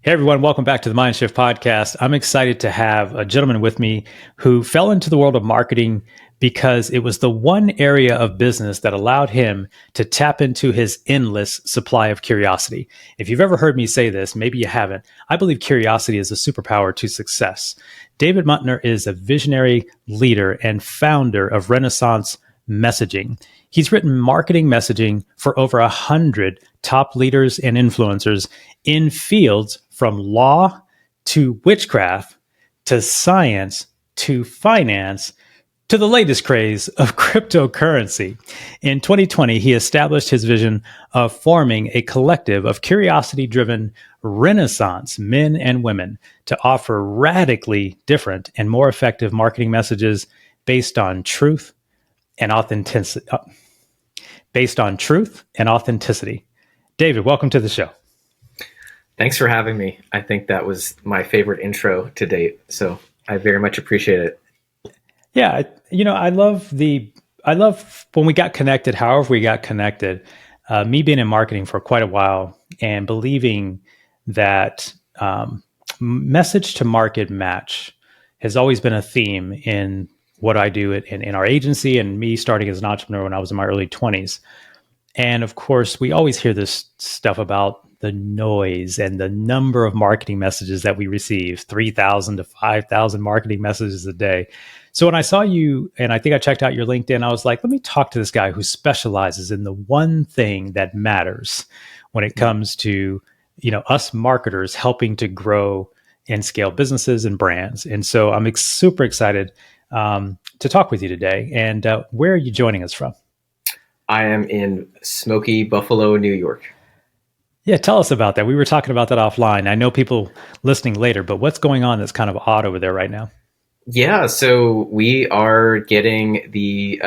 Hey everyone, welcome back to the MindShift Podcast. I'm excited to have a gentleman with me who fell into the world of marketing because it was the one area of business that allowed him to tap into his endless supply of curiosity. If you've ever heard me say this, maybe you haven't, I believe curiosity is a superpower to success. David Muntner is a visionary leader and founder of Renaissance Messaging. He's written marketing messaging for over 100 top leaders and influencers in fields from law to witchcraft to science to finance to the latest craze of cryptocurrency. In 2020, he established his vision of forming a collective of curiosity-driven Renaissance men and women to offer radically different and more effective marketing messages based on truth and authenticity. David, welcome to the show. Thanks for having me. I think that was my favorite intro to date, so I very much appreciate it. Yeah, I love when we got connected, however we got connected, me being in marketing for quite a while and believing that message to market match has always been a theme in what I do in our agency and me starting as an entrepreneur when I was in my early 20s. And of course, we always hear this stuff about the noise and the number of marketing messages that we receive, 3,000 to 5,000 marketing messages a day. So when I saw you, and I think I checked out your LinkedIn, I was like, let me talk to this guy who specializes in the one thing that matters when it comes to, us marketers helping to grow and scale businesses and brands. And so I'm super excited to talk with you today. And where are you joining us from? I am in smoky Buffalo, New York. Yeah, tell us about that. We were talking about that offline. I know people listening later, but what's going on that's kind of odd over there right now? Yeah, so we are getting the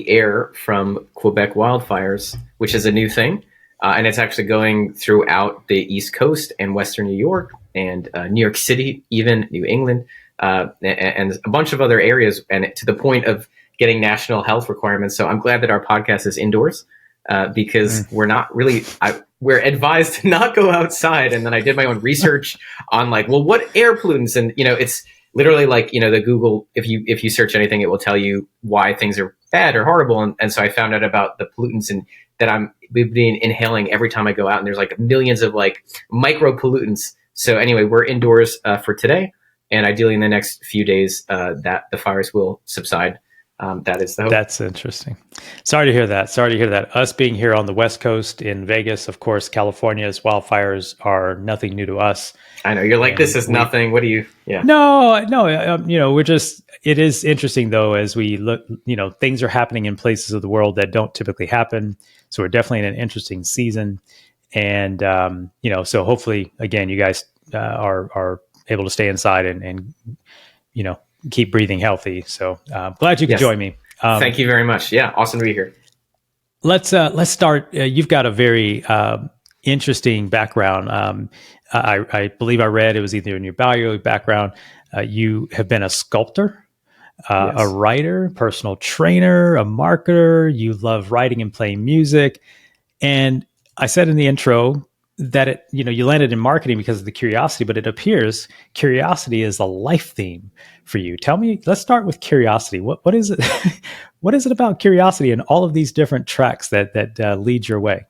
air from Quebec wildfires, which is a new thing. And it's actually going throughout the East Coast and Western New York and New York City, even New England, and a bunch of other areas, and to the point of getting national health requirements. So I'm glad that our podcast is indoors because we're not really, we're advised to not go outside. And then I did my own research on what air pollutants, and it's literally the Google, if you search anything, it will tell you why things are bad or horrible. And so I found out about the pollutants and that we've been inhaling every time I go out, and there's millions of micro pollutants. So anyway, we're indoors for today, and ideally in the next few days that the fires will subside. That is the hope. That's interesting. Sorry to hear that. Us being here on the West Coast in Vegas, of course, California's wildfires are nothing new to us. I know you're like, this is nothing. What do you? Yeah. No. It is interesting though, as we look, things are happening in places of the world that don't typically happen. So we're definitely in an interesting season. And, so hopefully again, you guys are able to stay inside and keep breathing healthy. So glad you could join me. Thank you very much. Yeah. Awesome to be here. Let's start. You've got a very interesting background. I believe I read it was either in your bio background. You have been a sculptor, a writer, personal trainer, a marketer. You love writing and playing music. And I said in the intro that you landed in marketing because of the curiosity, but it appears curiosity is a life theme for you. Tell me, let's start with curiosity. What is it? What is it about curiosity and all of these different tracks that lead your way?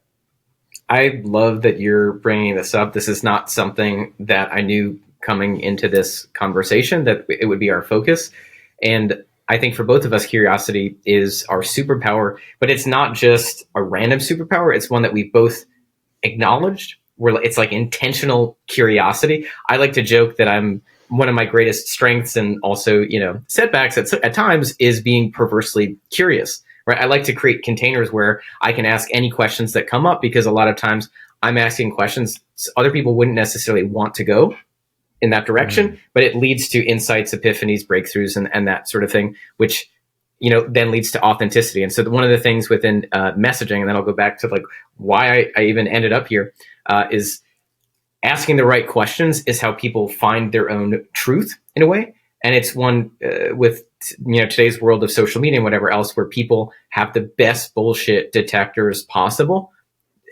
I love that you're bringing this up. This is not something that I knew coming into this conversation that it would be our focus. And I think for both of us, curiosity is our superpower, but it's not just a random superpower. It's one that we both acknowledged. It's intentional curiosity. I like to joke that I'm one of my greatest strengths and also, setbacks at times is being perversely curious, right? I like to create containers where I can ask any questions that come up, because a lot of times I'm asking questions other people wouldn't necessarily want to go in that direction, but it leads to insights, epiphanies, breakthroughs, and that sort of thing, which then leads to authenticity. And so one of the things within messaging, and then I'll go back to why I even ended up here, is asking the right questions is how people find their own truth in a way. And it's one with today's world of social media and whatever else, where people have the best bullshit detectors possible,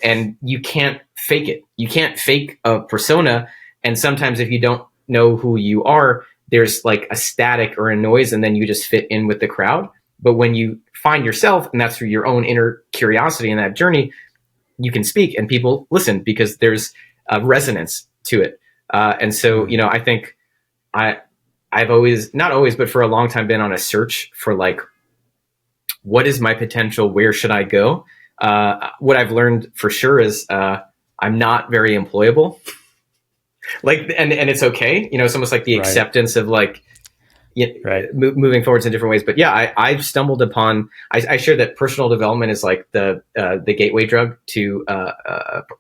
and you can't fake it. You can't fake a persona And sometimes if you don't know who you are, there's like a static or a noise, and then you just fit in with the crowd. But when you find yourself, and that's through your own inner curiosity in that journey, you can speak and people listen because there's a resonance to it. And so, I think I've always, not always, but for a long time been on a search for like, what is my potential? Where should I go? What I've learned for sure is I'm not very employable. Like, and it's okay. It's almost like the acceptance of like, moving forwards in different ways. But yeah, I've stumbled upon, I share that personal development is like the gateway drug to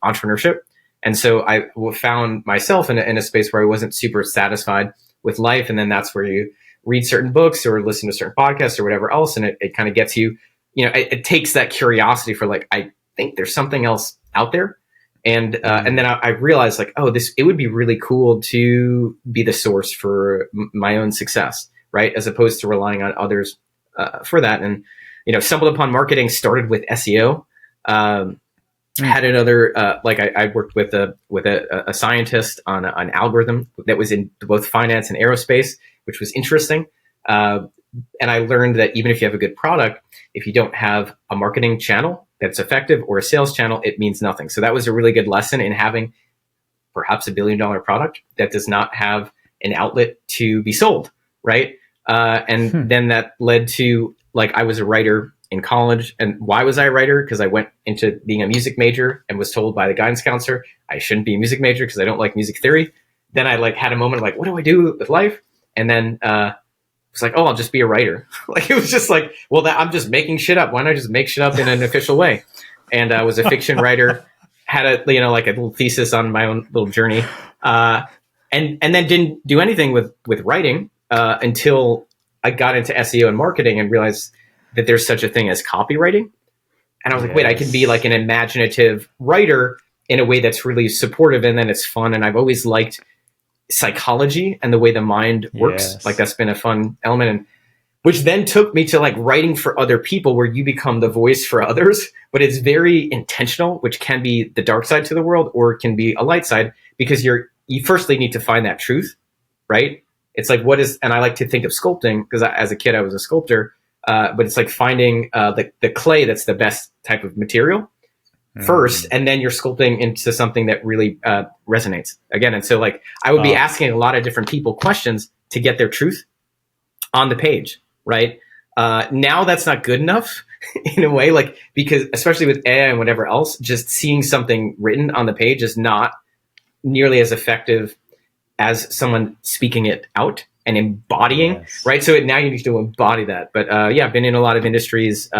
entrepreneurship. And so I found myself in a space where I wasn't super satisfied with life. And then that's where you read certain books or listen to certain podcasts or whatever else. And it kind of gets you, it takes that curiosity for like, I think there's something else out there. And then I realized like, it would be really cool to be the source for my own success, right? As opposed to relying on others for that. And, stumbled upon marketing, started with SEO, had another, I worked with a scientist on an algorithm that was in both finance and aerospace, which was interesting. And I learned that even if you have a good product, if you don't have a marketing channel that's effective or a sales channel, it means nothing. So that was a really good lesson in having perhaps $1 billion product that does not have an outlet to be sold, right? Then that led to, like, I was a writer in college. And why was I a writer? Because I went into being a music major and was told by the guidance counselor I shouldn't be a music major because I don't like music theory. Then I had a moment of like, what do I do with life? And then was like, I'll just be a writer. Like, it was just like, well, I'm just making shit up. Why not just make shit up in an official way? And I was a fiction writer, had a little thesis on my own little journey. And then didn't do anything with writing until I got into SEO and marketing and realized that there's such a thing as copywriting. And I was like, wait, I can be like an imaginative writer in a way that's really supportive, and then it's fun. And I've always liked psychology and the way the mind works. Yes. Like, that's been a fun element, and which then took me to like writing for other people, where you become the voice for others, but it's very intentional, which can be the dark side to the world, or it can be a light side, because you firstly need to find that truth, right? It's like, and I like to think of sculpting, because as a kid, I was a sculptor, but it's like finding the clay that's the best type of material first, and then you're sculpting into something that really resonates again. And so like, I would be asking a lot of different people questions to get their truth on the page, right? Now that's not good enough in a way, like, because especially with AI and whatever else, just seeing something written on the page is not nearly as effective as someone speaking it out and embodying, right? So now you need to embody that. But I've been in a lot of industries.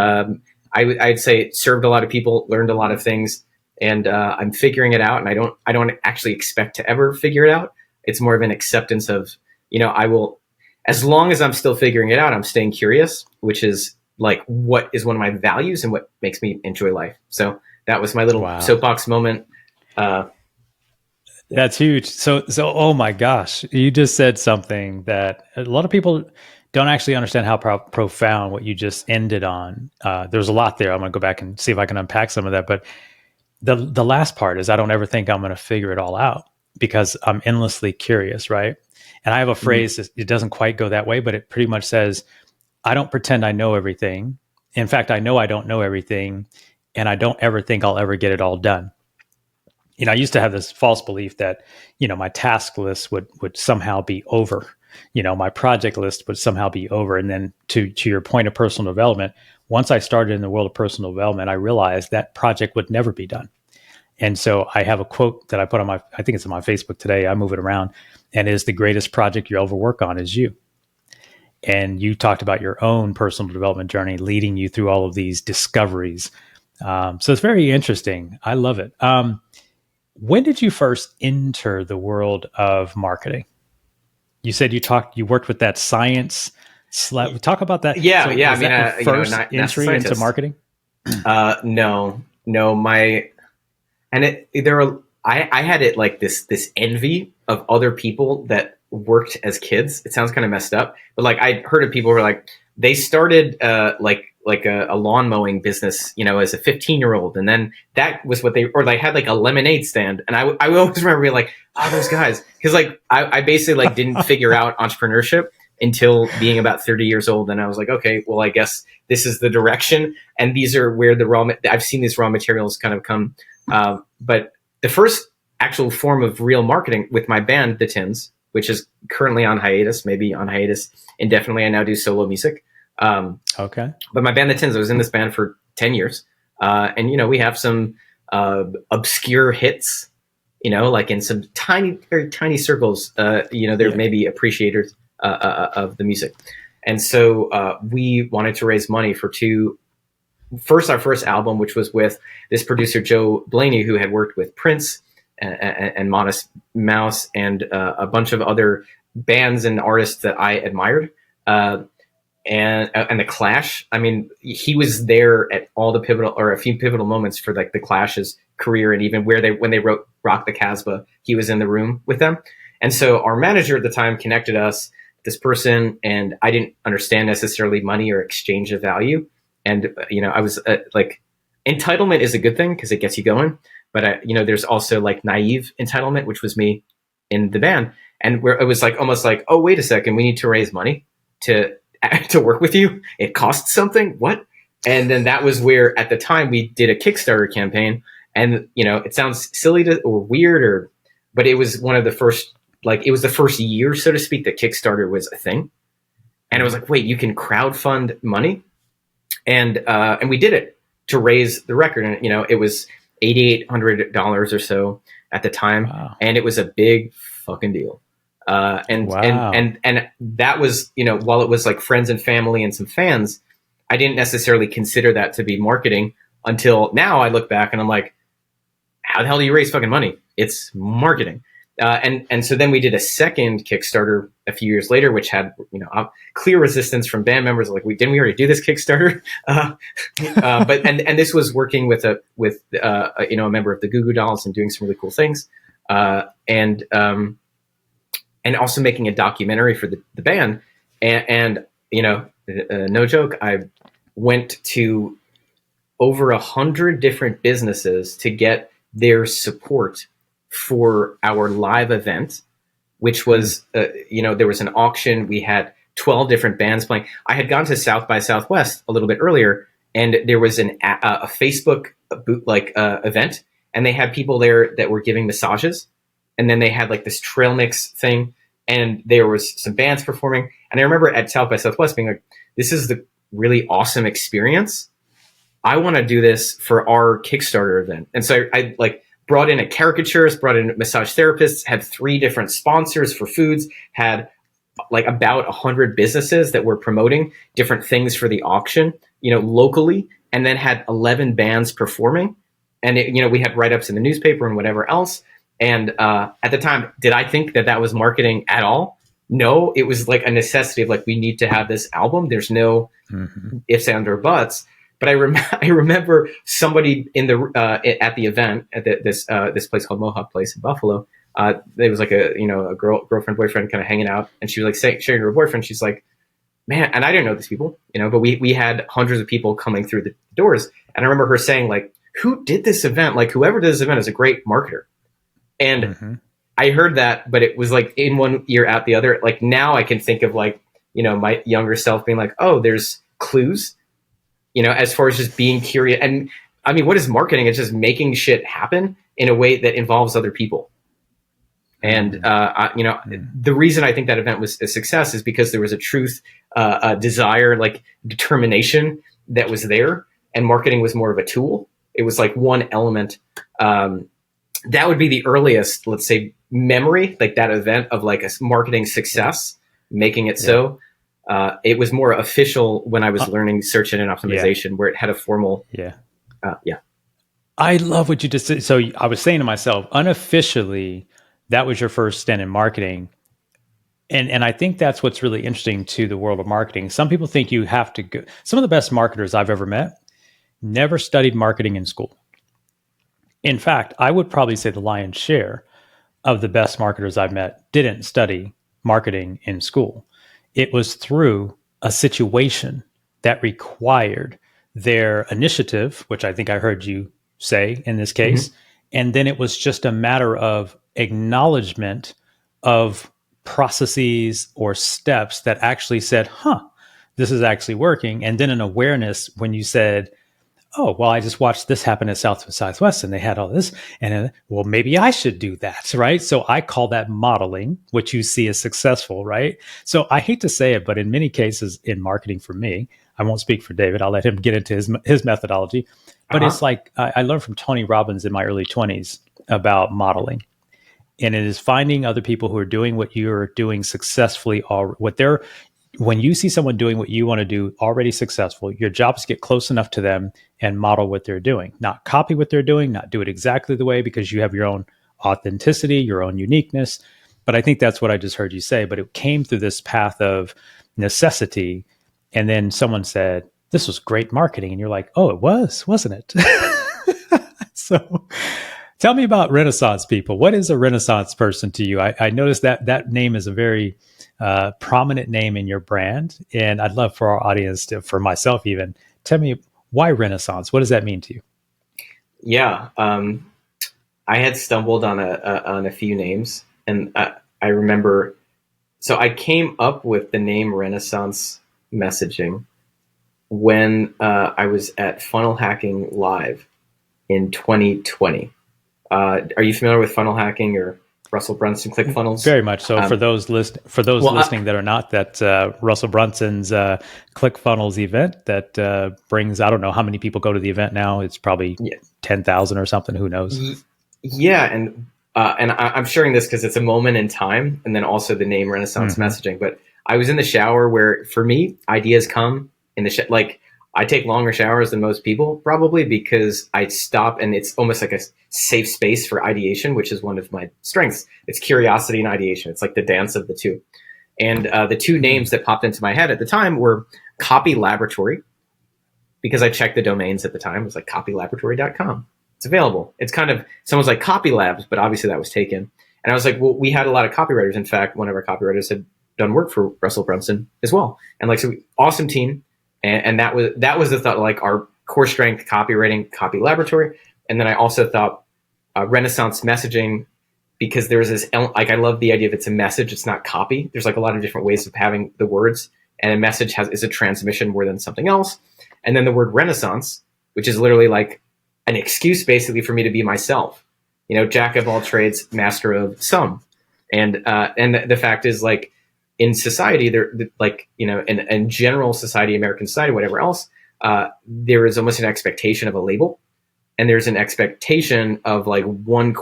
I'd say served a lot of people, learned a lot of things, and I'm figuring it out. And I don't actually expect to ever figure it out. It's more of an acceptance of, I will, as long as I'm still figuring it out, I'm staying curious, which is like what is one of my values and what makes me enjoy life. So that was my little soapbox moment. That's huge. So, oh my gosh, you just said something that a lot of people don't actually understand how profound what you just ended on. There's a lot there. I'm going to go back and see if I can unpack some of that. But the last part is, I don't ever think I'm going to figure it all out, because I'm endlessly curious, right? And I have a phrase, it doesn't quite go that way, but it pretty much says, I don't pretend I know everything. In fact, I know I don't know everything, and I don't ever think I'll ever get it all done. I used to have this false belief that, my task list would somehow be over. My project list would somehow be over. And then to your point of personal development, once I started in the world of personal development, I realized that project would never be done. And so I have a quote that I put on I think it's on my Facebook today. I move it around, and it is, the greatest project you'll ever work on is you. And you talked about your own personal development journey leading you through all of these discoveries. So it's very interesting. I love it. When did you first enter the world of marketing? You said you worked with that science. Talk about that. Yeah, so yeah. I mean, first entry into marketing. No. I had it like this envy of other people that worked as kids. It sounds kind of messed up, but like, I heard of people who were like, they started like like a lawn mowing business, as a 15-year-old. And then that was what they had like a lemonade stand. And I always remember being like, oh, those guys. Cause like, I basically like didn't figure out entrepreneurship until being about 30 years old. And I was like, okay, well, I guess this is the direction. And these are where I've seen these raw materials kind of come. But the first actual form of real marketing with my band, The Tins, which is currently on hiatus, maybe on hiatus indefinitely. I now do solo music. Okay. But my band, The Tins, I was in this band for 10 years. And, we have some obscure hits, like in some very tiny circles, there may be appreciators of the music. And so we wanted to raise money for our first album, which was with this producer, Joe Blaney, who had worked with Prince and Modest Mouse and a bunch of other bands and artists that I admired. And the Clash, I mean, he was there at all the a few pivotal moments for like the Clash's career. And even when they wrote Rock the Casbah, he was in the room with them. And so our manager at the time connected us, this person, and I didn't understand necessarily money or exchange of value. And, I was like, entitlement is a good thing because it gets you going. But, there's also like naive entitlement, which was me in the band. And where it was like almost like, oh, wait a second, we need to raise money to work with you. It costs something. What? And then that was where at the time we did a Kickstarter campaign. And, it sounds silly or weird but it was one of the first, like it was the first year, so to speak, that Kickstarter was a thing. And it was like, wait, you can crowdfund money. And we did it to raise the record. And, it was $8,800 or so at the time. Wow. And it was a big fucking deal. And that was, while it was like friends and family and some fans, I didn't necessarily consider that to be marketing until now. I look back and I'm like, how the hell do you raise fucking money? It's marketing. And so then we did a second Kickstarter a few years later, which had, clear resistance from band members. Like, didn't we already do this Kickstarter? But this was working with a member of the Goo Goo Dolls and doing some really cool things. And also making a documentary for the band. And no joke, I went to over 100 different businesses to get their support for our live event, which was, there was an auction. We had 12 different bands playing. I had gone to South by Southwest a little bit earlier, and there was a Facebook event, and they had people there that were giving massages. And then they had like this trail mix thing, and there was some bands performing. And I remember at South by Southwest being like, this is the really awesome experience. I want to do this for our Kickstarter event. And so I like brought in a caricaturist, brought in massage therapists, had 3 different sponsors for foods, had like about 100 businesses that were promoting different things for the auction, locally, and then had 11 bands performing. And, we had write-ups in the newspaper and whatever else. And at the time, did I think that was marketing at all? No, it was like a necessity of like, we need to have this album. There's no ifs, ands, or buts. But I remember somebody in at the event at this place called Mohawk Place in Buffalo. There was like a girlfriend, boyfriend kind of hanging out, and she was like sharing her boyfriend. She's like, man, and I didn't know these people, but we had hundreds of people coming through the doors. And I remember her saying like, who did this event? Like whoever did this event is a great marketer. And I heard that, but it was like in one ear out the other. Like now I can think of like, my younger self being like, oh, there's clues, as far as just being curious. And I mean, what is marketing? It's just making shit happen in a way that involves other people. And, the reason I think that event was a success is because there was a truth, a desire, like determination that was there, and marketing was more of a tool. It was like one element. That would be the earliest, let's say, memory, like that event of like a marketing success, making it so. It was more official when I was learning search engine optimization, where it had a formal. I love what you just said. So I was saying to myself, unofficially, that was your first stint in marketing. And I think that's what's really interesting to the world of marketing. Some people think you have to go. Some of the best marketers I've ever met never studied marketing in school. In fact, I would probably say the lion's share of the best marketers I've met didn't study marketing in school. It was through a situation that required their initiative, which I think I heard you say in this case. Mm-hmm. And then it was just a matter of acknowledgement of processes or steps that actually said, this is actually working. And then an awareness when you said, oh, well, I just watched this happen at South by Southwest and they had all this. And well, maybe I should do that, right? So I call that modeling, which you see as successful, right? So I hate to say it, but in many cases in marketing for me, I won't speak for David. I'll let him get into his methodology. But it's like I learned from Tony Robbins in my early 20s about modeling. And it is finding other people who are doing what you're doing successfully, or when you see someone doing what you want to do already successful, your job is to get close enough to them and model what they're doing, not copy what they're doing, not do it exactly the way, because you have your own authenticity, your own uniqueness. But I think that's what I just heard you say. But it came through this path of necessity. And then someone said, this was great marketing. And you're like, oh, it was, wasn't it? So tell me about Renaissance people. What is a Renaissance person to you? I noticed that name is a very prominent name in your brand. And I'd love for our audience to, for myself even, tell me why Renaissance? What does that mean to you? Yeah. I had stumbled on a few names, and I remember, so I came up with the name Renaissance Messaging when I was at Funnel Hacking Live in 2020. Are you familiar with funnel hacking or Russell Brunson ClickFunnels? Very much so. For those listening that are not, that Russell Brunson's ClickFunnels event that brings, I don't know how many people go to the event now. It's probably 10,000 or something. Who knows? Yeah, and I'm sharing this because it's a moment in time, and then also the name Renaissance Messaging. But I was in the shower where, for me, ideas come in the like. I take longer showers than most people, probably because I stop, and it's almost like a safe space for ideation, which is one of my strengths. It's curiosity and ideation. It's like the dance of the two. And the two names that popped into my head at the time were Copy Laboratory, because I checked the domains at the time. It was like copylaboratory.com. It's available. It's kind of, someone's like Copy Labs, but obviously that was taken. And I was like, well, we had a lot of copywriters. In fact, one of our copywriters had done work for Russell Brunson as well. And like, so awesome team. And that was the thought, like our core strength, copywriting, Copy Laboratory. And then I also thought Renaissance Messaging, because there's this, like, I love the idea of it's a message, it's not copy. There's like a lot of different ways of having the words, and a message is a transmission more than something else. And then the word Renaissance, which is literally like an excuse basically for me to be myself, you know, jack of all trades, master of some. And the fact is, like, in society, there, like, you know, in general society, American society, whatever else, there is almost an expectation of a label, and there's an expectation of like one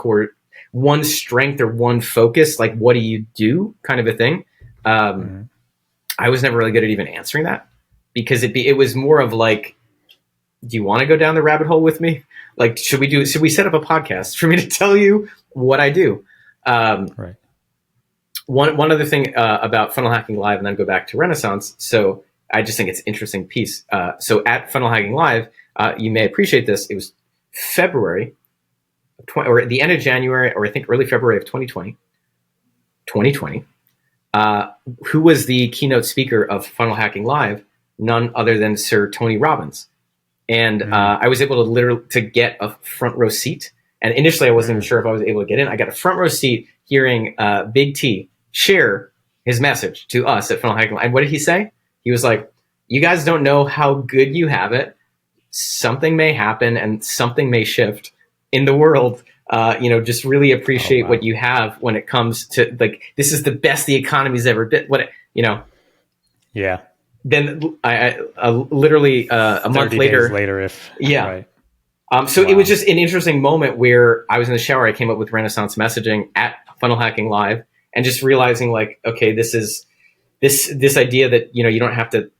strength or one focus, like what do you do, kind of a thing. I was never really good at even answering that, because it was more of like, do you want to go down the rabbit hole with me? Like, should we set up a podcast for me to tell you what I do? Right. One other thing about Funnel Hacking Live, and then go back to Renaissance. So I just think it's an interesting piece. So at Funnel Hacking Live, you may appreciate this. It was February, or at the end of January, or I think early February of 2020. Who was the keynote speaker of Funnel Hacking Live? None other than Sir Tony Robbins. And I was able to get a front row seat. And initially, I wasn't even sure if I was able to get in. I got a front row seat hearing Big T share his message to us at Funnel Hacking Live. And what did he say? He was like, you guys don't know how good you have it. Something may happen and something may shift in the world. Just really appreciate what you have when it comes to, like, this is the best the economy's ever been. Yeah. Then I literally a month later, right. So it was just an interesting moment where I was in the shower. I came up with Renaissance Messaging at Funnel Hacking Live, and just realizing, like, okay, this is this idea that, you don't have to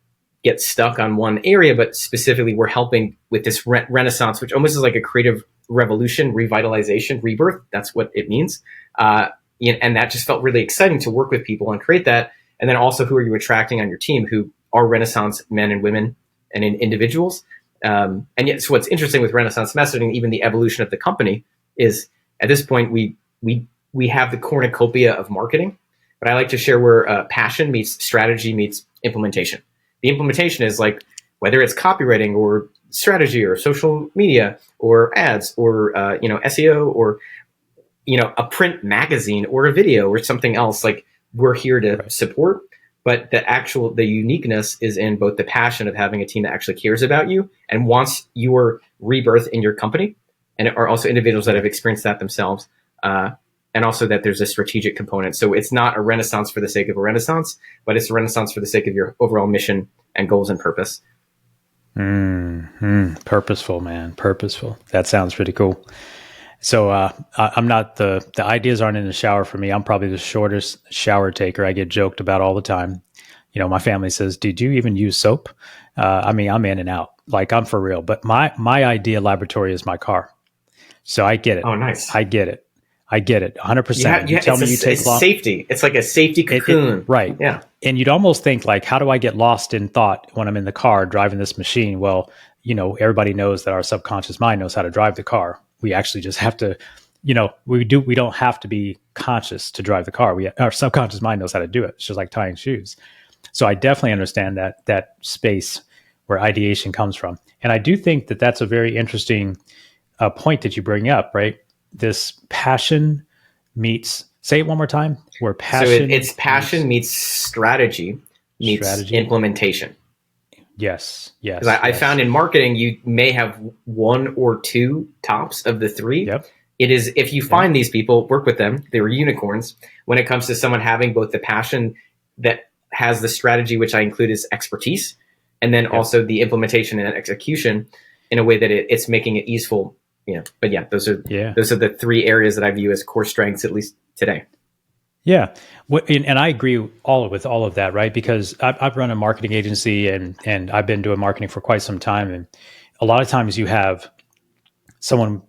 get stuck on one area, but specifically we're helping with this renaissance, which almost is like a creative revolution, revitalization, rebirth. That's what it means. And that just felt really exciting to work with people and create that. And then also, who are you attracting on your team who are Renaissance men and women and individuals? And yet, so what's interesting with Renaissance Messaging, even the evolution of the company, is at this point we have the cornucopia of marketing, but I like to share where passion meets strategy meets implementation. The implementation is like, whether it's copywriting or strategy or social media or ads or SEO or a print magazine or a video or something else. Like, we're here to support, but the uniqueness is in both the passion of having a team that actually cares about you and wants your rebirth in your company, and are also individuals that have experienced that themselves, and also that there's a strategic component. So it's not a renaissance for the sake of a renaissance, but it's a renaissance for the sake of your overall mission and goals and purpose. Purposeful, man. Purposeful. That sounds pretty cool. So I'm not the ideas aren't in the shower for me. I'm probably the shortest shower taker. I get joked about all the time. My family says, "Did you even use soap?" I'm in and out. Like, I'm for real. But my idea laboratory is my car. So I get it. Oh, nice. I get it. 100%. You tell me you take long. Safety. It's like a safety cocoon. Right. Yeah. And you'd almost think, like, how do I get lost in thought when I'm in the car driving this machine? Well, everybody knows that our subconscious mind knows how to drive the car. We actually just have to, we don't have to be conscious to drive the car. Our subconscious mind knows how to do it. It's just like tying shoes. So I definitely understand that space where ideation comes from. And I do think that that's a very interesting point that you bring up, right? This passion meets, say it one more time, where passion. So it's passion meets strategy meets implementation. Yes. Because I found in marketing, you may have one or two tops of the three. Yep. It is, if you find these people, work with them, they were unicorns. When it comes to someone having both the passion that has the strategy, which I include as expertise, and then also the implementation and execution in a way that it's making it easeful. But those are the three areas that I view as core strengths, at least today. Yeah. And I agree with all of that, right? Because I've run a marketing agency and I've been doing marketing for quite some time. And a lot of times you have someone,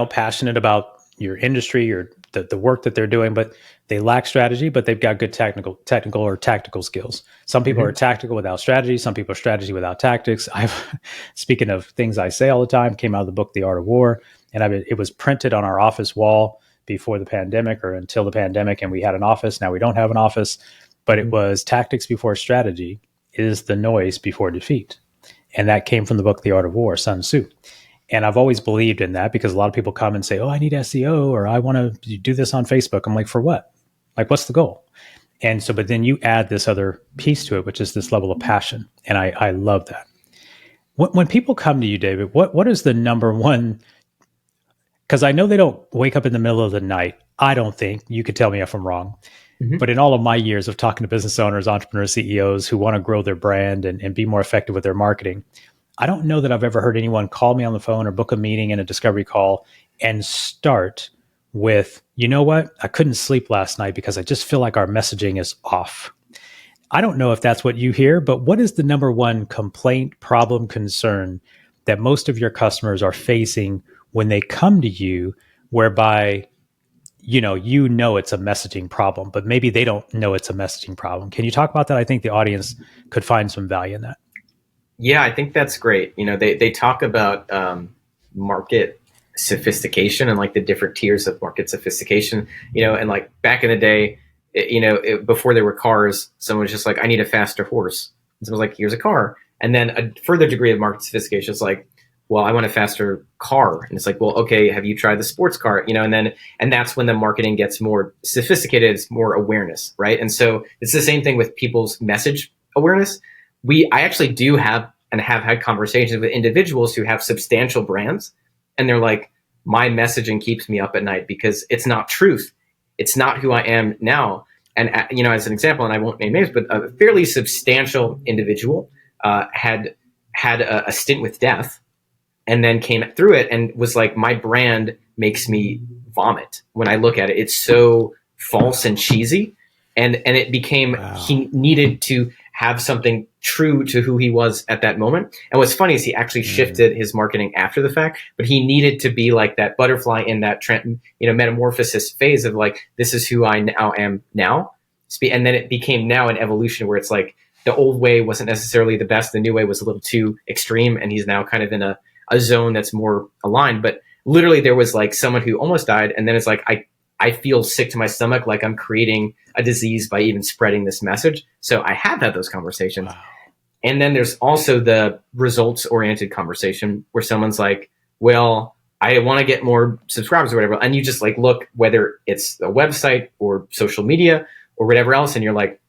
passionate about your industry or the work that they're doing, but they lack strategy, but they've got good technical or tactical skills. Some people are tactical without strategy. Some people are strategy without tactics. Speaking of things I say all the time, came out of the book, The Art of War, and it was printed on our office wall before the pandemic or until the pandemic, and we had an office. Now we don't have an office, but it was tactics before strategy is the noise before defeat. And that came from the book, The Art of War, Sun Tzu. And I've always believed in that because a lot of people come and say, "Oh, I need SEO," or "I want to do this on Facebook." I'm like, for what? Like, what's the goal? And so, but then you add this other piece to it, which is this level of passion. And I love that. When people come to you, David, what is the number one? Because I know they don't wake up in the middle of the night. I don't think. You could tell me if I'm wrong. But in all of my years of talking to business owners, entrepreneurs, CEOs who want to grow their brand and be more effective with their marketing, I don't know that I've ever heard anyone call me on the phone or book a meeting in a discovery call and start with, "You know what? I couldn't sleep last night because I just feel like our messaging is off." I don't know if that's what you hear, but what is the number one complaint, problem, concern that most of your customers are facing when they come to you, whereby it's a messaging problem, but maybe they don't know it's a messaging problem? Can you talk about that? I think the audience could find some value in that. Yeah, I think that's great. They talk about market sophistication and like the different tiers of market sophistication, and like back in the day, before there were cars, someone was just like, "I need a faster horse." And someone was like, "Here's a car." And then a further degree of market sophistication is like, "Well, I want a faster car." And it's like, "Well, okay, have you tried the sports car?" And that's when the marketing gets more sophisticated. It's more awareness, right? And so it's the same thing with people's message awareness. I actually do have had conversations with individuals who have substantial brands, and they're like, "My messaging keeps me up at night because it's not truth. It's not who I am now." And as an example, and I won't name names, but a fairly substantial individual had a stint with death, and then came through it and was like, "My brand makes me vomit when I look at it. It's so false and cheesy." And it became, he needed to have something true to who he was at that moment. And what's funny is he actually shifted his marketing after the fact, but he needed to be like that butterfly in that metamorphosis phase of like, this is who I now am now. And then it became now an evolution where it's like the old way wasn't necessarily the best. The new way was a little too extreme. And he's now kind of in a zone that's more aligned. But literally there was like someone who almost died. And then it's like, I feel sick to my stomach, like I'm creating a disease by even spreading this message. So I have had those conversations. Wow. And then there's also the results oriented conversation where someone's like, well, I want to get more subscribers or whatever. And you just like look, whether it's a website or social media or whatever else. And you're like,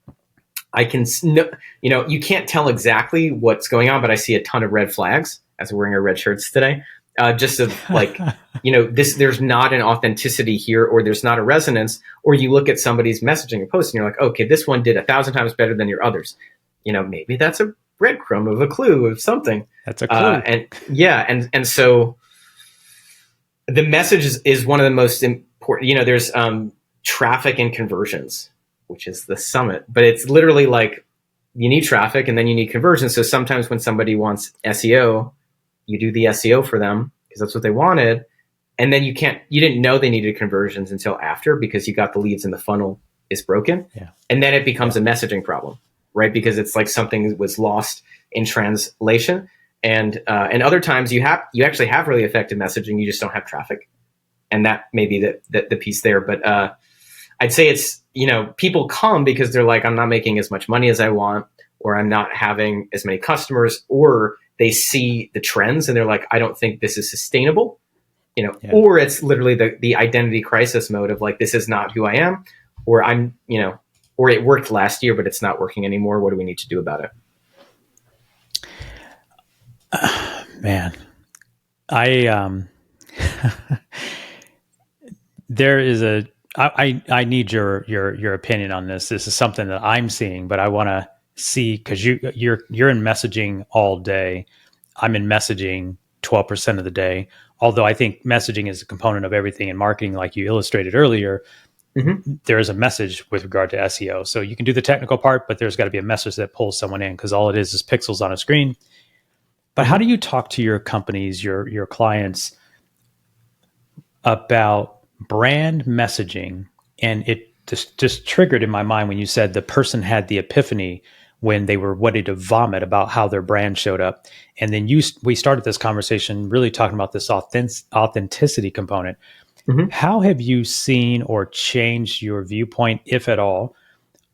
you can't tell exactly what's going on, but I see a ton of red flags as we're wearing our red shirts today. Just of like, there's not an authenticity here, or there's not a resonance, or you look at somebody's messaging or post and you're like, okay, this one did 1,000 times better than your others. Maybe that's a breadcrumb of a clue of something. That's a clue. And so the message is one of the most important. There's traffic and conversions, which is the summit, but it's literally like you need traffic and then you need conversions. So sometimes when somebody wants SEO, you do the SEO for them because that's what they wanted. And then you didn't know they needed conversions until after, because you got the leads and the funnel is broken. Yeah. And then it becomes a messaging problem, right? Because it's like something was lost in translation. And other times you actually have really effective messaging. You just don't have traffic. And that may be the piece there. But I'd say it's, people come because they're like, I'm not making as much money as I want, or I'm not having as many customers, or they see the trends and they're like, I don't think this is sustainable, or it's literally the identity crisis mode of like, this is not who I am, or I'm, or it worked last year, but it's not working anymore. What do we need to do about it? Man, there is I need your opinion on this. This is something that I'm seeing, but I want to see, because you're in messaging all day. I'm in messaging 12% of the day. Although I think messaging is a component of everything in marketing, like you illustrated earlier. Mm-hmm. There is a message with regard to SEO. So you can do the technical part, but there's got to be a message that pulls someone in, because all it is pixels on a screen. But how do you talk to your companies, your clients, about brand messaging? And it just triggered in my mind when you said the person had the epiphany when they were ready to vomit about how their brand showed up. And then we started this conversation really talking about this authenticity component. Mm-hmm. How have you seen or changed your viewpoint, if at all,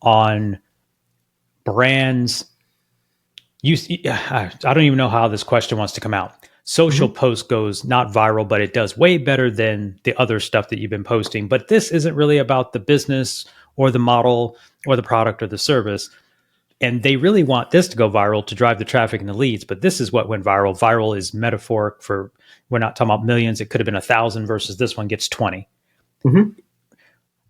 on brands? I don't even know how this question wants to come out. Social mm-hmm. post goes not viral, but it does way better than the other stuff that you've been posting. But this isn't really about the business or the model or the product or the service. And they really want this to go viral to drive the traffic and the leads. But this is what went viral. Viral is metaphoric for, we're not talking about millions. It could have been 1,000 versus this one gets 20. Mm-hmm.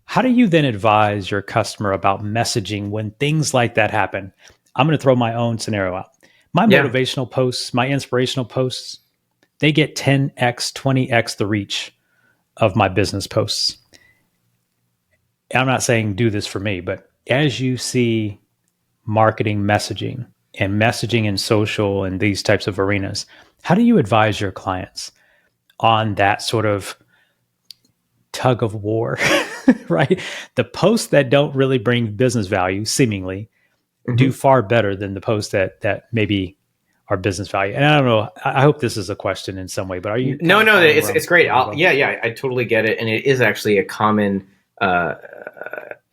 How do you then advise your customer about messaging when things like that happen? I'm going to throw my own scenario out. My motivational posts, my inspirational posts, they get 10x, 20x the reach of my business posts. I'm not saying do this for me, but as you see marketing messaging and messaging in social and these types of arenas, how do you advise your clients on that sort of tug of war, right? The posts that don't really bring business value, seemingly, mm-hmm. do far better than the posts that maybe are business value. And I don't know, I hope this is a question in some way, but are you? No, it's great. I totally get it. And it is actually a common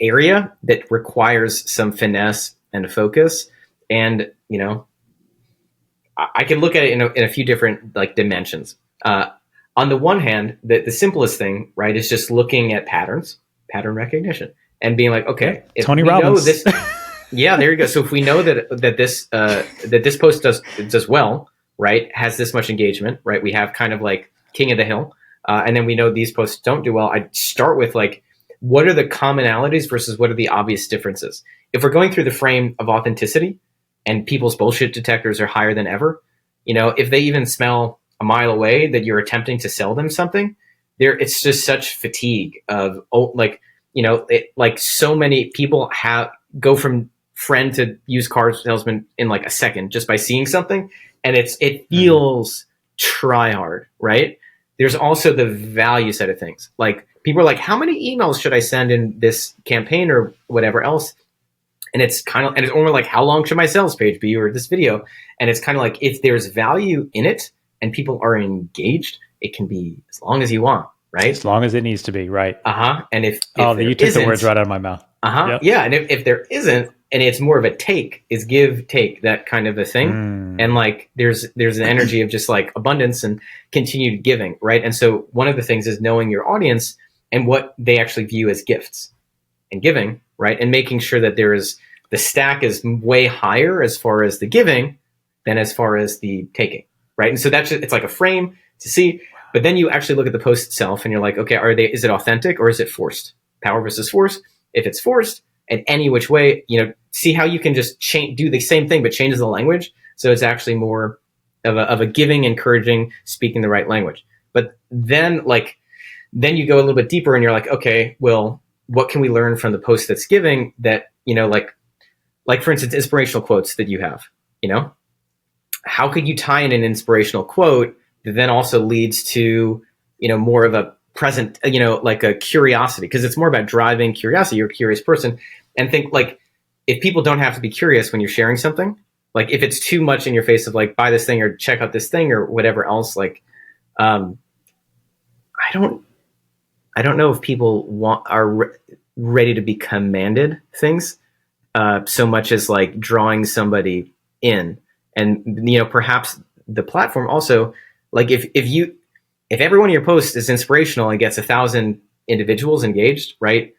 area that requires some finesse and focus. And, I can look at it in a few different dimensions. On the one hand, the simplest thing, right, is just looking at pattern recognition, and being like, okay, if Tony we Robbins. know this, yeah, there you go. So if we know that this post does well, right, has this much engagement, right, we have kind of like king of the hill, and then we know these posts don't do well. I'd start with what are the commonalities versus what are the obvious differences? If we're going through the frame of authenticity and people's bullshit detectors are higher than ever, if they even smell a mile away that you're attempting to sell them something, it's just such fatigue of, so many people go from friend to used car salesman in a second just by seeing something. And it feels try hard, right? There's also the value side of things. People are like, how many emails should I send in this campaign or whatever else? And it's only like, how long should my sales page be or this video? And it's kind of like, if there's value in it and people are engaged, it can be as long as you want, right? As long as it needs to be, right? And if you took the words right out of my mouth. Yep. Yeah. And if there isn't, and it's more of a take, is give, take, that kind of a thing. And like, there's an energy of just like abundance and continued giving, right? And so one of the things is knowing your audience and what they actually view as gifts and giving, right? And making sure that the stack is way higher as far as the giving than as far as the taking, right? And so it's like a frame to see, but then you actually look at the post itself and you're like, okay, is it authentic or is it forced? Power versus force. If it's forced in any which way, see how you can just do the same thing, but change the language. So it's actually more of a giving, encouraging, speaking the right language. But then you go a little bit deeper and you're like, okay, well, what can we learn from the post that's giving that, like for instance, inspirational quotes that you have, how could you tie in an inspirational quote that then also leads to, more of a present, like a curiosity, because it's more about driving curiosity. You're a curious person, and think like, if people don't have to be curious when you're sharing something, like if it's too much in your face of like, buy this thing or check out this thing or whatever else, like, I don't know if people are ready to be commanded things, so much as like drawing somebody in. And, perhaps the platform also, like if every one of your posts is inspirational and gets 1,000 individuals engaged, right?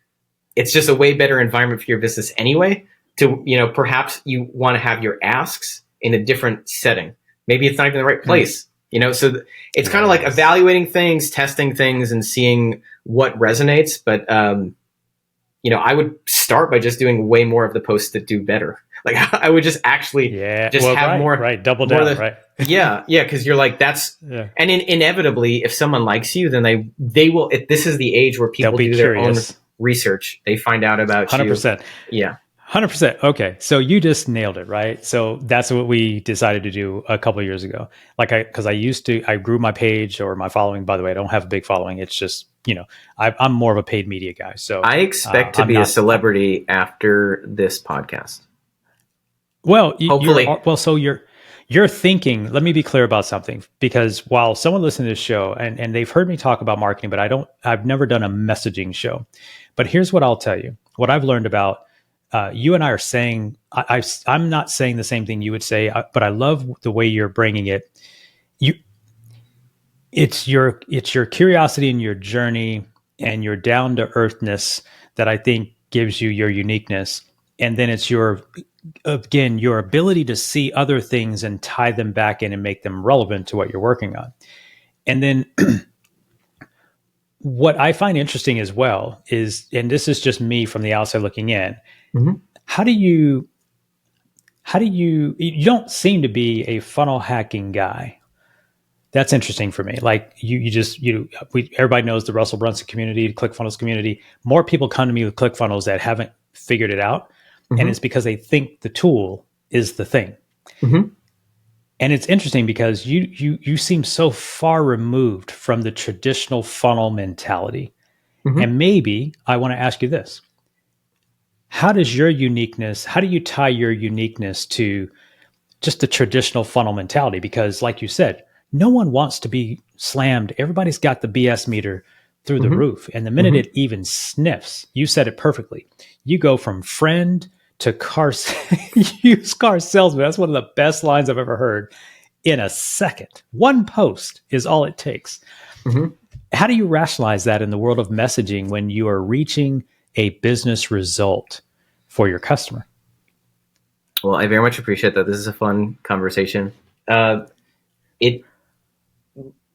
It's just a way better environment for your business anyway. To, perhaps you want to have your asks in a different setting. Maybe it's not even the right place, so it's kind of like evaluating things, testing things, and seeing what resonates. But, I would start by just doing way more of the posts that do better. Like I would just actually have more, right. Double down, right. Yeah. Cause you're like, and inevitably if someone likes you, then they will, this is the age where people do their own research. They find out about 100%. you. Yeah. 100%. Okay. So you just nailed it, right? So that's what we decided to do a couple of years ago. Because I grew my page or my following. By the way, I don't have a big following. It's just, I'm more of a paid media guy. So I expect to be a celebrity after this podcast. Well, hopefully. So you're thinking, let me be clear about something, because while someone listening to this show and they've heard me talk about marketing, but I've never done a messaging show. But here's what I'll tell you, what I've learned about you and I are saying, I'm not saying the same thing you would say, but I love the way you're bringing it. It's your curiosity and your journey and your down to earthness that I think gives you your uniqueness. And then it's your ability to see other things and tie them back in and make them relevant to what you're working on. And then what I find interesting as well is, and this is just me from the outside looking in, how do you don't seem to be a funnel hacking guy. That's interesting for me. Like everybody knows the Russell Brunson community, ClickFunnels community. More people come to me with ClickFunnels that haven't figured it out. And it's because they think the tool is the thing. And it's interesting because you seem so far removed from the traditional funnel mentality. And maybe I want to ask you this. How do you tie your uniqueness to just the traditional funnel mentality? Because like you said, no one wants to be slammed. Everybody's got the BS meter through the roof. And the minute it even sniffs, you said it perfectly. You go from friend to used car salesman. That's one of the best lines I've ever heard. In a second, one post is all it takes. How do you rationalize that in the world of messaging when you are reaching a business result for your customer? Well, I very much appreciate that. This is a fun conversation. When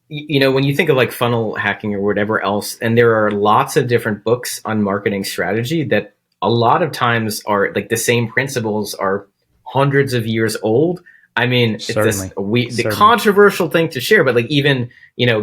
you think of like funnel hacking or whatever else, and there are lots of different books on marketing strategy that a lot of times are like the same principles are hundreds of years old. I mean, it's the controversial thing to share, but like even,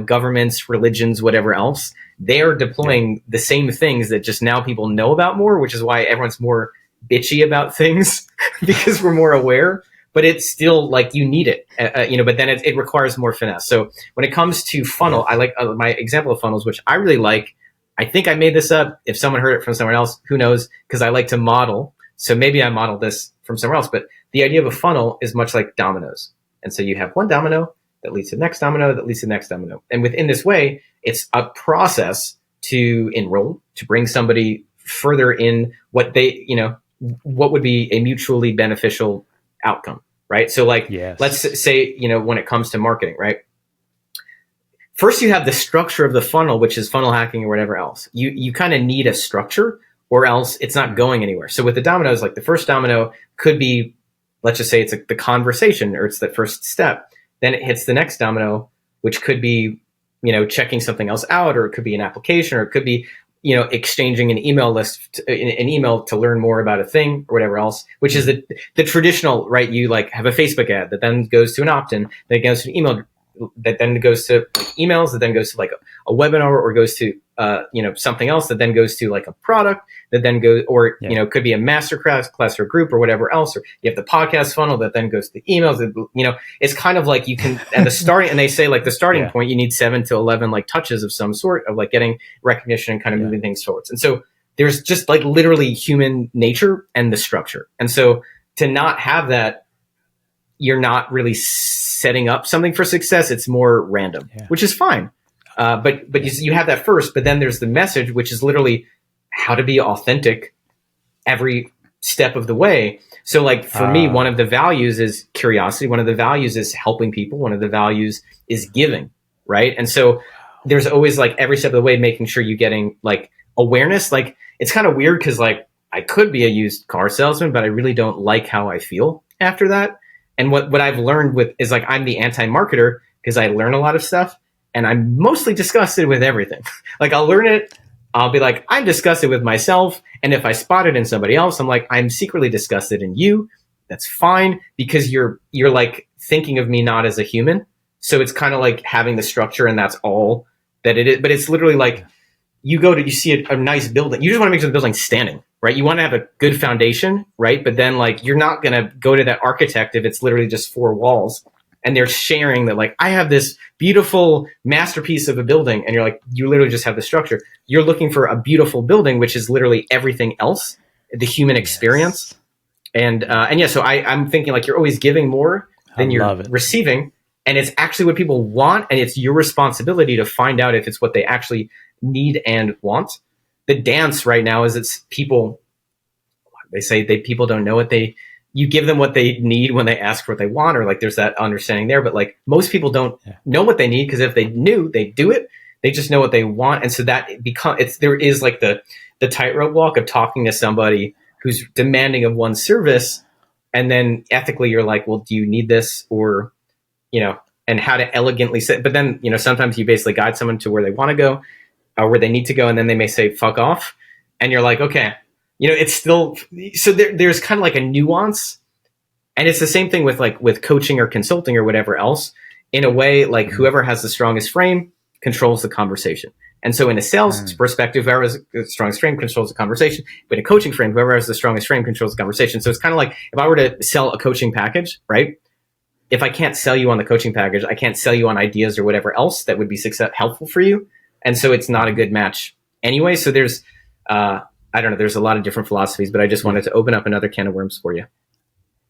governments, religions, whatever else, they are deploying the same things that just now people know about more, which is why everyone's more bitchy about things because we're more aware, but it's still like you need it, but then it requires more finesse. So when it comes to funnel, I like my example of funnels, which I really like. I think I made this up. If someone heard it from someone else, who knows? Because I like to model. So maybe I modeled this from somewhere else, but the idea of a funnel is much like dominoes. And so you have one domino that leads to the next domino, that leads to the next domino. And within this way, it's a process to enroll, to bring somebody further in what they, what would be a mutually beneficial outcome, right? So like, Yes. let's say, when it comes to marketing, right? First, you have the structure of the funnel, which is funnel hacking or whatever else. You kind of need a structure, or else it's not going anywhere. So with the dominoes, like the first domino could be, let's just say it's the conversation, or it's the first step. Then it hits the next domino, which could be, checking something else out, or it could be an application, or it could be, exchanging an email list, an email to learn more about a thing or whatever else, which is the traditional, right? You like have a Facebook ad that then goes to an opt-in, that goes to an email, that then goes to like emails, that then goes to like a webinar, or goes to something else, that then goes to like a product, that then goes, or could be a masterclass class or group or whatever else, or you have the podcast funnel that then goes to the emails. It's kind of like you can at the starting, and they say like the starting point, you need 7 to 11 like touches of some sort of like getting recognition and kind of moving things forwards. And so there's just like literally human nature and the structure. And so to not have that, you're not really setting up something for success. It's more random, which is fine. But you have that first, but then there's the message, which is literally how to be authentic every step of the way. So like for me, one of the values is curiosity. One of the values is helping people. One of the values is giving, right? And so there's always like every step of the way, making sure you're getting like awareness. Like it's kind of weird because like I could be a used car salesman, but I really don't like how I feel after that. And what I've learned is like, I'm the anti-marketer because I learn a lot of stuff and I'm mostly disgusted with everything. Like I'll learn it. I'll be like, I'm disgusted with myself. And if I spot it in somebody else, I'm like, I'm secretly disgusted in you. That's fine because you're like thinking of me not as a human. So it's kind of like having the structure and that's all that it is. But it's literally like you see a nice building. You just want to make sure the building's standing, right? You want to have a good foundation, right? But then like, you're not going to go to that architect if it's literally just 4 walls and they're sharing that like, I have this beautiful masterpiece of a building. And you're like, you literally just have the structure. You're looking for a beautiful building, which is literally everything else, the human experience. And yeah, so I'm thinking like you're always giving more than you're receiving. And it's actually what people want. And it's your responsibility to find out if it's what they actually need and want. The dance right now is it's people, they say people don't know you give them what they need when they ask for what they want, or like there's that understanding there. But like most people don't know what they need because if they knew, they'd do it. They just know what they want. And so that there is like the tightrope walk of talking to somebody who's demanding of one service. And then ethically you're like, well, do you need this? Or, and how to elegantly say, but then, sometimes you basically guide someone to where they want to go, or where they need to go. And then they may say, fuck off. And you're like, okay, it's still, so there's kind of like a nuance. And it's the same thing with coaching or consulting or whatever else. In a way, like whoever has the strongest frame controls the conversation. And so in a sales perspective, whoever has the strongest frame controls the conversation. But in a coaching frame, whoever has the strongest frame controls the conversation. So it's kind of like if I were to sell a coaching package, right? If I can't sell you on the coaching package, I can't sell you on ideas or whatever else that would be helpful for you. And so it's not a good match anyway. So there's, I don't know, there's a lot of different philosophies, but I just wanted to open up another can of worms for you.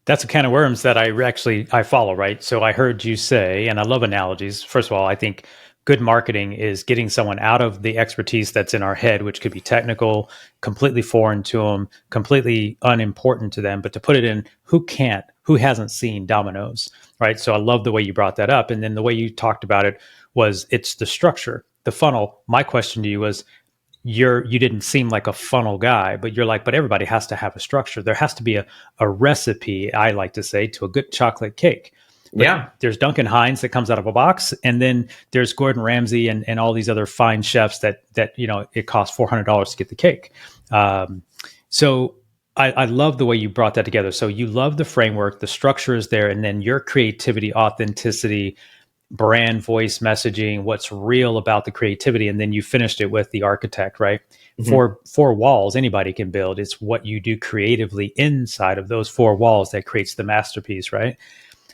That's a can of worms that I follow, right? So I heard you say, and I love analogies. First of all, I think good marketing is getting someone out of the expertise that's in our head, which could be technical, completely foreign to them, completely unimportant to them, but to put it in who hasn't seen dominoes, right? So I love the way you brought that up. And then the way you talked about it was it's the structure, the funnel. My question to you was, you didn't seem like a funnel guy, but you're like, but everybody has to have a structure. There has to be a recipe, I like to say, to a good chocolate cake. But there's Duncan Hines that comes out of a box, and then there's Gordon Ramsay and all these other fine chefs that it costs $400 to get the cake. So I love the way you brought that together. So you love the framework, the structure is there, and then your creativity, authenticity, brand voice messaging, what's real about the creativity. And then you finished it with the architect, right? Mm-hmm. Four walls anybody can build. It's what you do creatively inside of those 4 walls that creates the masterpiece, right?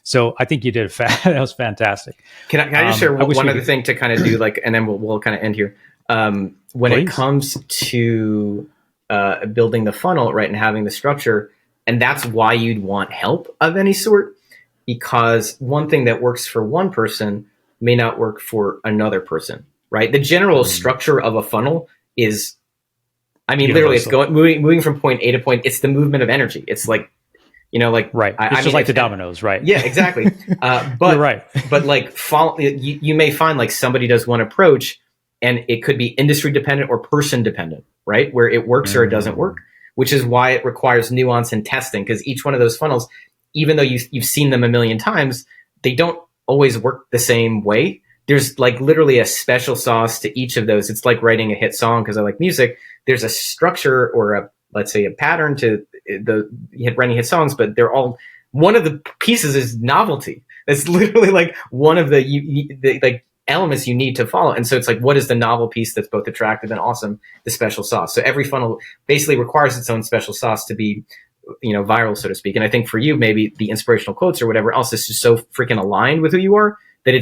So I think you did that was fantastic. Can I just share one other thing to kind of do, like, and then we'll kind of end here. When Please. It comes to building the funnel, right, and having the structure, and that's why you'd want help of any sort. Because one thing that works for one person may not work for another person, right? The general structure of a funnel is, I mean, literally, it's moving from point A to point. It's the movement of energy. It's like, right. It's just like the dominoes, right? Yeah, exactly. But you're right. But like, you may find like somebody does one approach, and it could be industry dependent or person dependent, right? Where it works or it doesn't work, which is why it requires nuance and testing, because each one of those funnels, even though you've seen them a million times, they don't always work the same way. There's like literally a special sauce to each of those. It's like writing a hit song, because I like music. There's a structure or let's say a pattern to writing hit songs, but they're all, one of the pieces is novelty. That's literally like one of the like elements you need to follow. And so it's like, what is the novel piece that's both attractive and awesome? The special sauce. So every funnel basically requires its own special sauce to be, viral, so to speak. And I think for you, maybe the inspirational quotes or whatever else is just so freaking aligned with who you are that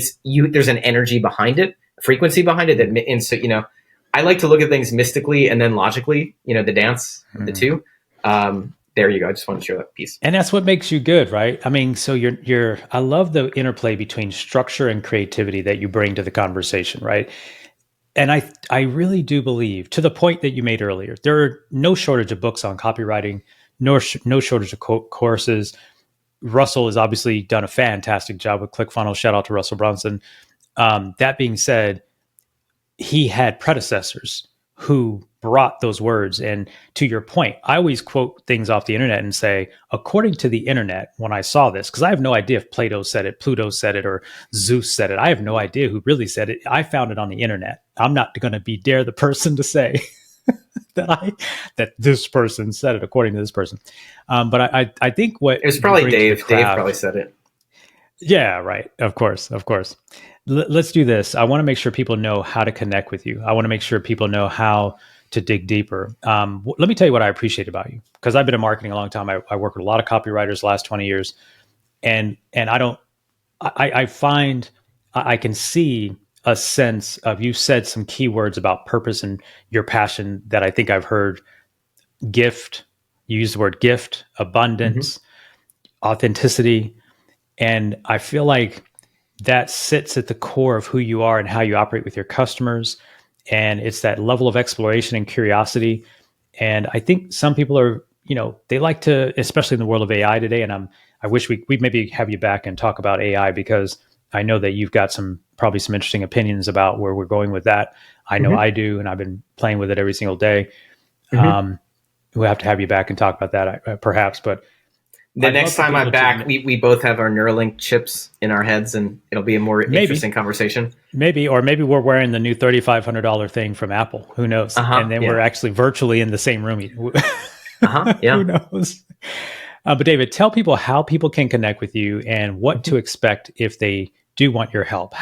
there's an energy behind it, a frequency behind it and so, I like to look at things mystically and then logically, the dance, the two. There you go. I just want to share that piece. And that's what makes you good, right? I mean, so I love the interplay between structure and creativity that you bring to the conversation, right? And I really do believe, to the point that you made earlier, there are no shortage of books on copywriting, no shortage of courses. Russell has obviously done a fantastic job with ClickFunnels. Shout out to Russell Brunson. That being said, he had predecessors who brought those words. And to your point, I always quote things off the internet and say, according to the internet, when I saw this, because I have no idea if Plato said it, Pluto said it, or Zeus said it. I have no idea who really said it. I found it on the internet. I'm not going to be the person to say that this person said it according to this person. But I think what it was probably Dave. Dave probably said it. Yeah, right. Of course. Let's do this. I want to make sure people know how to connect with you. I want to make sure people know how to dig deeper. Let me tell you what I appreciate about you, because I've been in marketing a long time. I work with a lot of copywriters the last 20 years. And I find I can see a sense of, you said some key words about purpose and your passion that I think I've heard. Gift, you use the word gift, abundance, authenticity. And I feel like that sits at the core of who you are and how you operate with your customers. And it's that level of exploration and curiosity. And I think some people are, they like to, especially in the world of AI today. And I wish we maybe have you back and talk about AI, because I know that you've got probably some interesting opinions about where we're going with that. I know I do, and I've been playing with it every single day. We'll have to have you back and talk about that perhaps, but the next time I'm back, we both have our Neuralink chips in our heads, and it'll be a more interesting conversation. Maybe we're wearing the new $3,500 thing from Apple. Who knows? And then we're actually virtually in the same room. Yeah. Who knows? But David, tell people how people can connect with you and what to expect if they do want your help.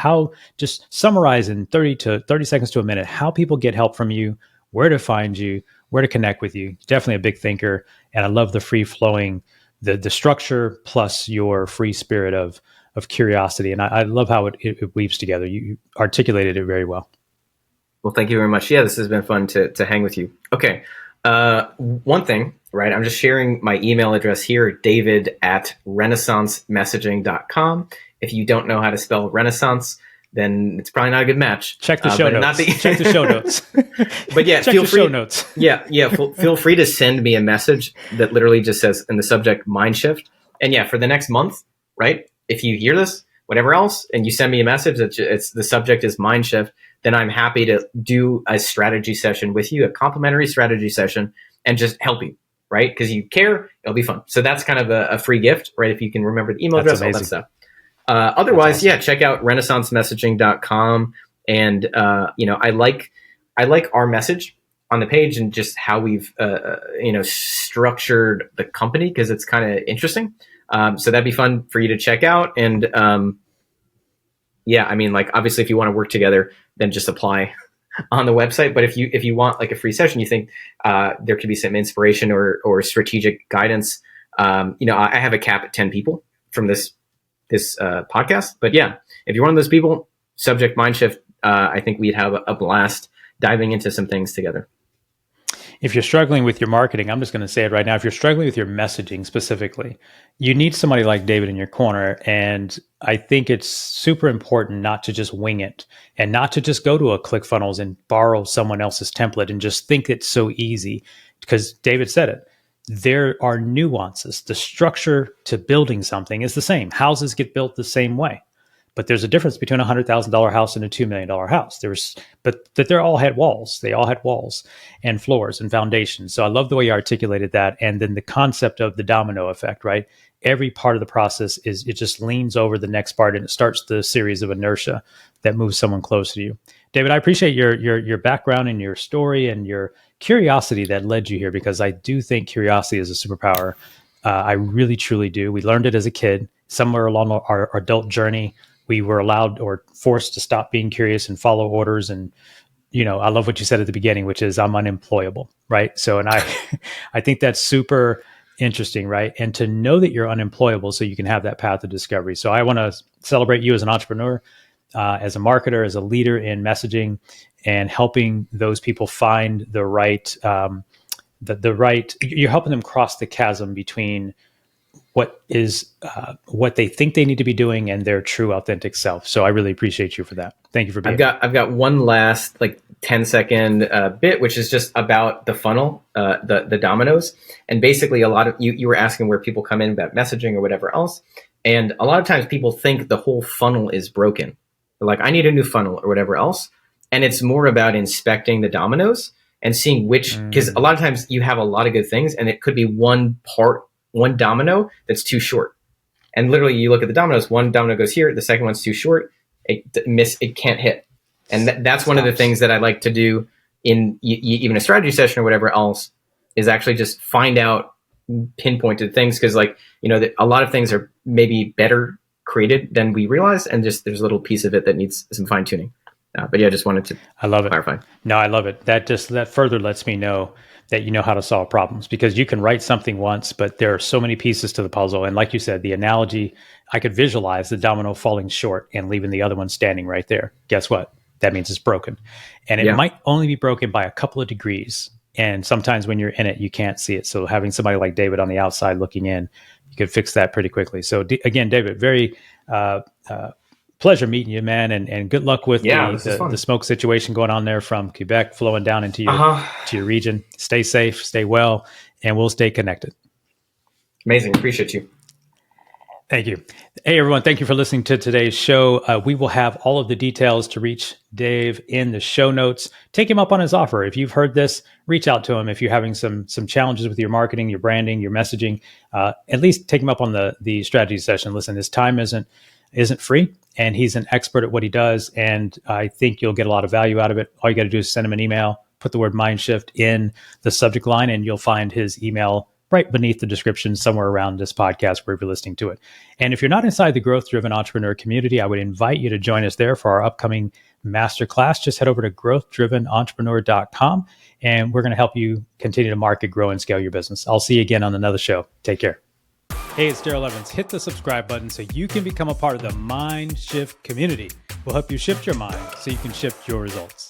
Just summarize in 30 seconds to a minute how people get help from you, where to find you, where to connect with you. Definitely a big thinker, and I love the free flowing. The structure plus your free spirit of curiosity. And I love how it weaves together. You articulated it very well. Well, thank you very much. Yeah, this has been fun to hang with you. Okay. One thing, right? I'm just sharing my email address here, david@renaissancemessaging.com. If you don't know how to spell Renaissance, then it's probably not a good match. Check the show notes. Check the show notes. But yeah, check feel the free. Show notes. Feel free to send me a message that literally just says in the subject MindShift. And yeah, for the next month, right? If you hear this, whatever else, and you send me a message that the subject is MindShift, then I'm happy to do a strategy session with you, a complimentary strategy session, and just help you, right? Because you care, it'll be fun. So that's kind of a free gift, right? If you can remember the email address, all that stuff. Otherwise, awesome. Check out renaissancemessaging.com. And, I like our message on the page and just how we've, structured the company, because it's kind of interesting. So that'd be fun for you to check out. And, obviously if you want to work together, then just apply on the website. But if you want like a free session, you think, there could be some inspiration or strategic guidance. I have a cap at 10 people from this podcast. But yeah, if you're one of those people, subject MindShift, I think we'd have a blast diving into some things together. if you're struggling with your marketing, I'm just going to say it right now. If you're struggling with your messaging specifically, you need somebody like David in your corner. And I think it's super important not to just wing it and not to just go to a ClickFunnels and borrow someone else's template and just think it's so easy, because David said it. There are nuances. The structure to building something is the same. Houses get built the same way. But there's a difference between a $100,000 house and a $2 million house. But they all had walls. They all had walls and floors and foundations. So I love the way you articulated that. And then the concept of the domino effect, right? Every part of the process it just leans over the next part, and it starts the series of inertia that moves someone closer to you. David, I appreciate your background and your story and your curiosity that led you here, because I do think curiosity is a superpower. I really, truly do. We learned it as a kid. Somewhere along our adult journey, we were allowed or forced to stop being curious and follow orders. And, I love what you said at the beginning, which is I'm unemployable, right? So, and I think that's super interesting, right? And to know that you're unemployable so you can have that path of discovery. So I want to celebrate you as an entrepreneur, as a marketer, as a leader in messaging, and helping those people find the right, you're helping them cross the chasm between what they think they need to be doing and their true authentic self. So I really appreciate you for that. Thank you for being here. I've got one last 10-second bit, which is just about the funnel, the dominoes. And basically a lot of you were asking where people come in about messaging or whatever else. And a lot of times people think the whole funnel is broken. They're like, I need a new funnel or whatever else. And it's more about inspecting the dominoes and seeing because a lot of times you have a lot of good things and it could be one domino that's too short. And literally you look at the dominoes, one domino goes here, the second one's too short, it can't hit. And that's one of the things that I like to do in even a strategy session or whatever else, is actually just find out pinpointed things. Cause a lot of things are maybe better created than we realize. And just, there's a little piece of it that needs some fine tuning. But yeah, I just wanted to clarify. No, I love it. That further lets me know that you know how to solve problems, because you can write something once, but there are so many pieces to the puzzle. And like you said, the analogy, I could visualize the domino falling short and leaving the other one standing right there. Guess what? That means it's broken. And it might only be broken by a couple of degrees. And sometimes when you're in it, you can't see it. So having somebody like David on the outside looking in, you could fix that pretty quickly. So again, David, very pleasure meeting you, man, and good luck with the smoke situation going on there from Quebec flowing down into your region. Stay safe, stay well, and we'll stay connected. Amazing. Appreciate you. Thank you. Hey, everyone. Thank you for listening to today's show. We will have all of the details to reach Dave in the show notes. Take him up on his offer. If you've heard this, reach out to him. If you're having some challenges with your marketing, your branding, your messaging, at least take him up on the strategy session. Listen, his time isn't free, and he's an expert at what he does. And I think you'll get a lot of value out of it. All you got to do is send him an email, put the word MindShift in the subject line, and you'll find his email right beneath the description somewhere around this podcast wherever you're listening to it. And if you're not inside the growth-driven entrepreneur community, I would invite you to join us there for our upcoming masterclass. Just head over to growth-drivenentrepreneur.com, and we're going to help you continue to market, grow, and scale your business. I'll see you again on another show. Take care. Hey, it's Darrell Evans. Hit the subscribe button so you can become a part of the MindShift community. We'll help you shift your mind so you can shift your results.